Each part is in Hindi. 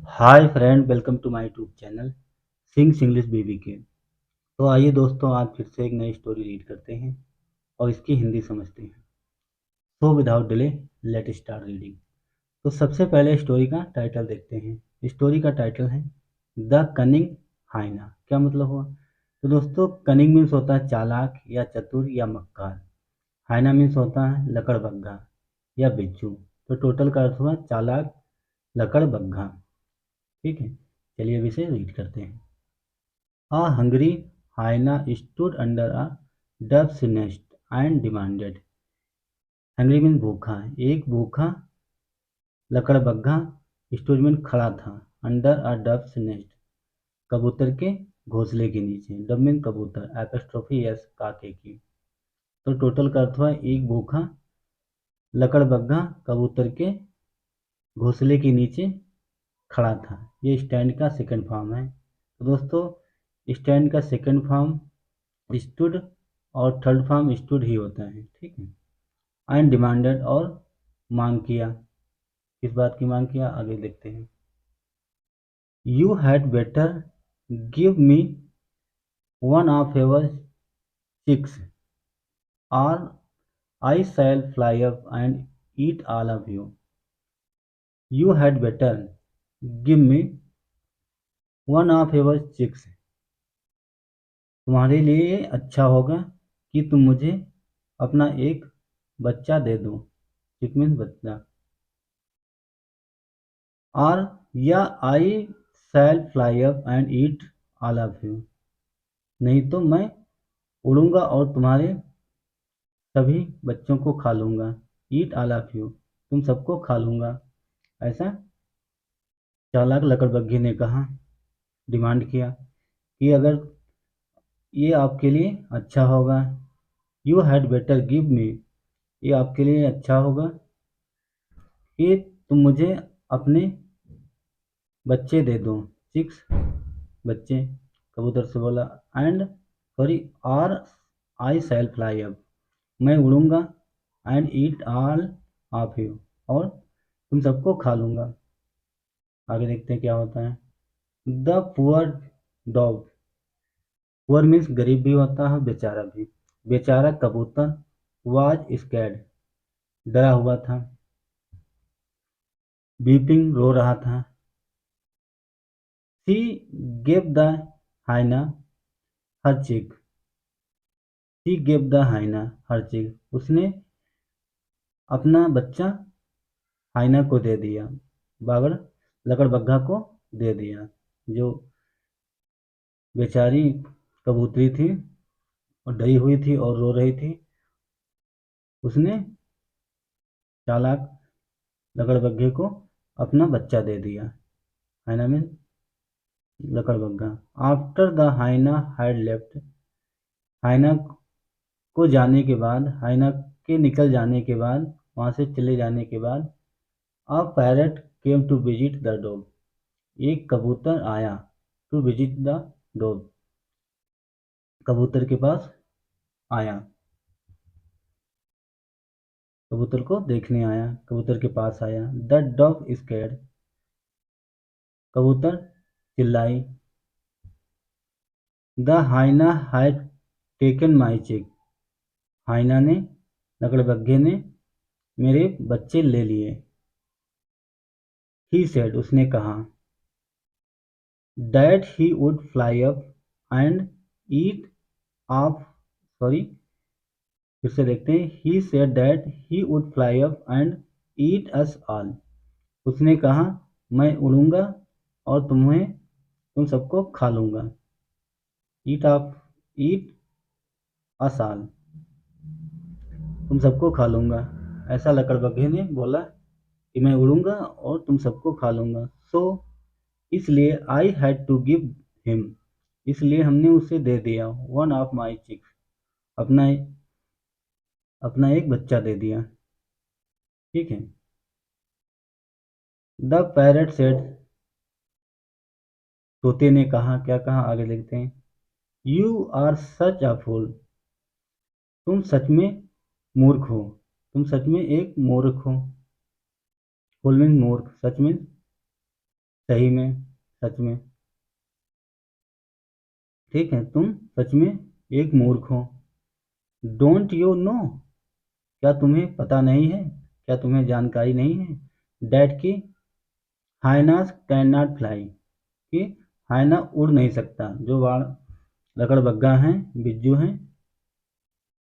Hi friend, welcome to my YouTube channel sings English baby के। तो आइए दोस्तों, आज फिर से एक नई स्टोरी रीड करते हैं और इसकी हिंदी समझते हैं। So without delay let start reading. तो सबसे पहले स्टोरी का टाइटल देखते हैं। स्टोरी का टाइटल है द कनिंग हाइना। क्या मतलब हुआ? तो दोस्तों, कनिंग मीन्स होता है चालाक या चतुर या मक्कार। हाइना मीन्स होता है लकड़बग्घा या बिच्छू। तो टोटल का अर्थ हुआ चालाक, लकड़बग्घा। ठीक है, चलिए अब इसे रीड करते हैं। A hungry hyena stood under a dove's nest and demanded. Hungry mean भूखा। एक भूखा लकड़बग्घा स्टूड मीन खड़ा था। अंडर अ डव्स नेस्ट, कबूतर के घोंसले के नीचे। डव मीन कबूतर, एपस्ट्रोफी एस काके की। तो टोटल का अर्थ हुआ एक भूखा लकड़बग्घा कबूतर के घोंसले के नीचे खड़ा था। ये स्टैंड का सेकंड फॉर्म है। तो दोस्तों, स्टैंड का सेकंड फॉर्म स्टूड और थर्ड फॉर्म स्टूड ही होता है। ठीक है। एंड डिमांडेड और मांग किया। किस बात की मांग किया, आगे देखते हैं। You had better give me one of your chicks और I shall fly up and eat all of you. You had better give me one of your chicks. तुम्हारे लिए ये अच्छा होगा कि तुम मुझे अपना एक बच्चा दे दो। चिक मीन्स बच्चा। और या I shall fly up and eat all of you. नहीं तो मैं उड़ूंगा और तुम्हारे सभी बच्चों को खा लूंगा। ईट ऑल ऑफ यू, तुम सबको खा लूंगा। ऐसा चालाक लकड़बग्घे ने कहा, डिमांड किया कि अगर ये आपके लिए अच्छा होगा। यू हैड बेटर गिव मी, ये आपके लिए अच्छा होगा कि तुम मुझे अपने बच्चे दे दो। चिक्स, बच्चे, कबूतर से बोला। एंड सॉरी, और आई शैल फ्लाई अप, मैं उड़ूंगा। And eat all of you, और तुम सबको खा लूंगा। आगे देखते हैं क्या होता है। The poor dog, poor means गरीब भी होता है, बेचारा भी। बेचारा कबूतर वाज स्कैर्ड, डरा हुआ था। बीपिंग, रो रहा था। शी गेव द हाइना हर चिक, शी गेव द हाइना हर चिक, उसने अपना बच्चा हाइना को दे दिया, बागड़ लकड़बग्घा को दे दिया। जो बेचारी कबूतरी थी और डरी हुई थी और रो रही थी, उसने चालाक लकड़बग्घे को अपना बच्चा दे दिया। हाइना मीन लकड़बग्घा। After the hyena had left, hyena को जाने के बाद, हाइना के निकल जाने के बाद, वहाँ से चले जाने के बाद, a parrot came to visit the dog, एक कबूतर आया। टू विजिट द डॉग, कबूतर के पास आया, कबूतर को देखने आया, कबूतर के पास आया। द डॉग स्कैर्ड, कबूतर चिल्लाई। The hyena had taken my चिक, हाइना ने, लकड़बग्घे ने मेरे बच्चे ले लिए। ही सेड, उसने कहा। That he would fly up and eat of, sorry, फिर से देखते हैं। He said that he would fly up and eat us all, उसने कहा मैं उड़ूंगा और तुम सबको खा लूंगा। ईट ऑफ, ईट अस ऑल, तुम सबको खा लूंगा। ऐसा लकड़बग्घे ने बोला कि मैं उड़ूंगा और तुम सबको खा लूंगा। सो इसलिए I had to give him, इसलिए हमने उसे दे दिया। वन ऑफ माई चिक्स, अपना अपना एक बच्चा दे दिया। ठीक है। द पैरट सेड, तोते ने कहा। क्या कहा, आगे देखते हैं। यू आर सच अ फूल, तुम सच में मूर्ख हो, तुम सच में एक मूर्ख हो। फूल मीन मूर्ख, सच में सही में, सच में। ठीक है, तुम सच में एक मूर्ख हो। डोंट यू नो, क्या तुम्हें पता नहीं है, क्या तुम्हें जानकारी नहीं है, डैट की हाइनास कैन नॉट फ्लाई, कि हाइना उड़ नहीं सकता। जो वाण लकड़बग्गा हैं, बिज्जू हैं,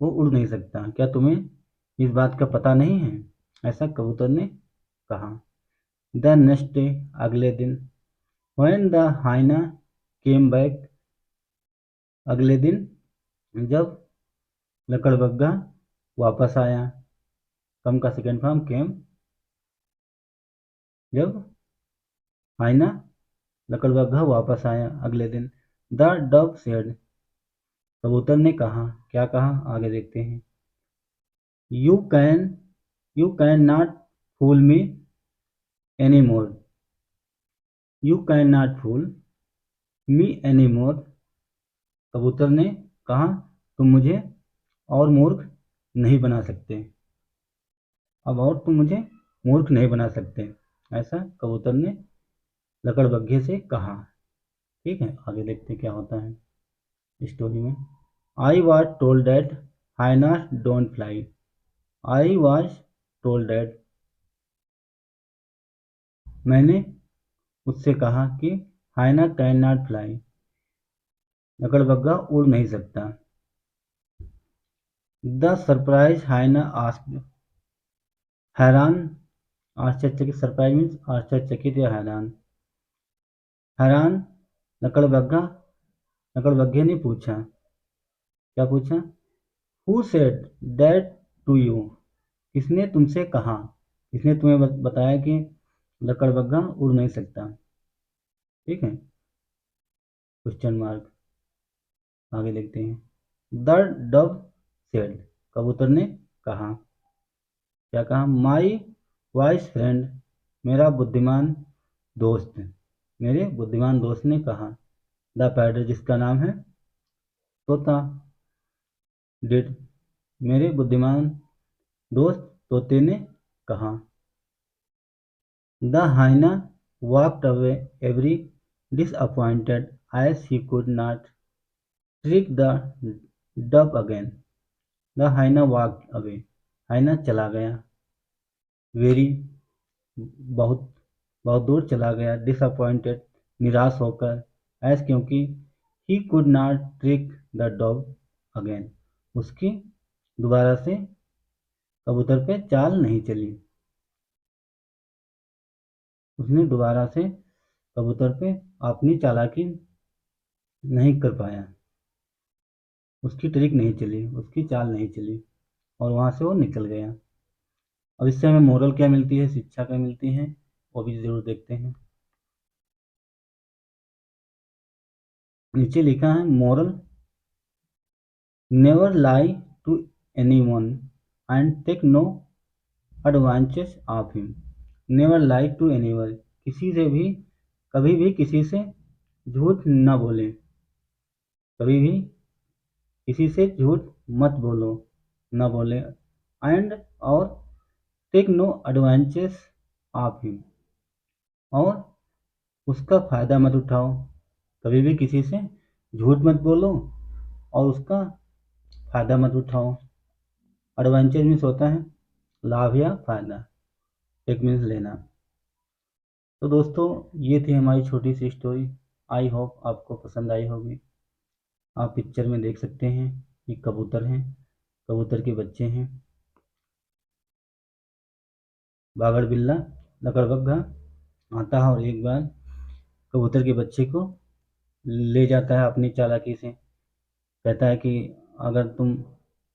वो उड़ नहीं सकता। क्या तुम्हें इस बात का पता नहीं है? ऐसा कबूतर ने कहा। द नेक्स्ट डे, अगले दिन, व्हेन द हाइना केम बैक, अगले दिन जब लकड़बग्गा वापस आया। कम का सेकेंड फॉर्म केम। जब हाइना लकड़बग्गा वापस आया अगले दिन, द डव सेड, कबूतर ने कहा। क्या कहा, आगे देखते हैं। You can you can not fool me any more, you can not fool me any more, कबूतर ने कहा, तुम मुझे और मूर्ख नहीं बना सकते। अब और तुम मुझे मूर्ख नहीं बना सकते, ऐसा कबूतर ने लकड़बग्घे से कहा। ठीक है, आगे देखते क्या होता है स्टोरी में। I was told that hyenas don't fly, I was told that, मैंने उससे कहा कि हाइना कैन नॉट फ्लाई, लकड़बग्गा उड़ नहीं सकता। द सरप्राइज हाइना आस्क्ड, हैरान, आश्चर्यचकित, सरप्राइज मीन्स आश्चर्यचकित या हैरान। हैरान लकड़बग्गा लकड़बग्घे ने पूछा। क्या पूछा? Who said that to you, किसने तुमसे कहा, किसने तुम्हें बताया कि लकड़बग्घा उड़ नहीं सकता। ठीक है, क्वेश्चन मार्क। आगे देखते हैं। द डव सेड, कबूतर ने कहा। क्या कहा? माई वाइस फ्रेंड, मेरा बुद्धिमान दोस्त, मेरे बुद्धिमान दोस्त ने कहा। द पैडर, जिसका नाम है तोता, डिड, मेरे बुद्धिमान दोस्त तोते ने कहा। The hyena walked away every disappointed as he could not trick the dove again. The hyena walked away. हाइना चला गया। वेरी, बहुत, बहुत दूर चला गया। डिसअपॉइंटेड, निराश होकर। एस, क्योंकि he could not trick the dog again, उसकी दोबारा से कबूतर पे चाल नहीं चली। उसने दोबारा से कबूतर पे अपनी चालाकी नहीं कर पाया, उसकी ट्रिक नहीं चली, उसकी चाल नहीं चली, और वहाँ से वो निकल गया। अब इससे हमें मोरल क्या मिलती है, शिक्षा क्या मिलती है, वो भी ज़रूर देखते हैं। नीचे लिखा है moral, never lie to anyone and take no advantage of him. Never lie to anyone, किसी से भी, कभी भी किसी से झूठ न बोले, कभी भी किसी से झूठ मत बोलो, न बोले। एंड, और take no advantage of him, और उसका फ़ायदा मत उठाओ। कभी भी किसी से झूठ मत बोलो और उसका फ़ायदा मत उठाओ। एडवांटेज मीन्स होता है लाभ या फ़ायदा, टेक मीन्स लेना। तो दोस्तों, ये थी हमारी छोटी सी स्टोरी। आई होप आपको पसंद आई होगी। आप पिक्चर में देख सकते हैं कि कबूतर हैं, कबूतर के बच्चे हैं। बागड़ बिल्ला लकड़बग्घा आता है और एक बार कबूतर के बच्चे को ले जाता है अपनी चालाकी से। कहता है कि अगर तुम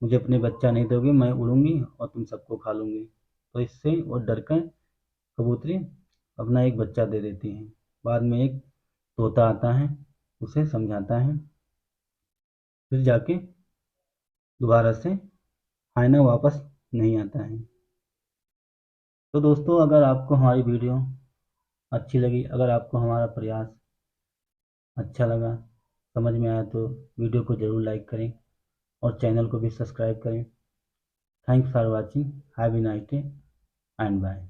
मुझे अपने बच्चा नहीं दोगे, मैं उड़ूंगी और तुम सबको खा लूंगी। तो इससे वो डर कर कबूतरी अपना एक बच्चा दे देती हैं। बाद में एक तोता आता है, उसे समझाता है, फिर जाके दोबारा से हाइना वापस नहीं आता है। तो दोस्तों, अगर आपको हमारी वीडियो अच्छी लगी, अगर आपको हमारा प्रयास अच्छा लगा, समझ में आया, तो वीडियो को ज़रूर लाइक करें और चैनल को भी सब्सक्राइब करें। Thanks for watching, have a nice day and bye.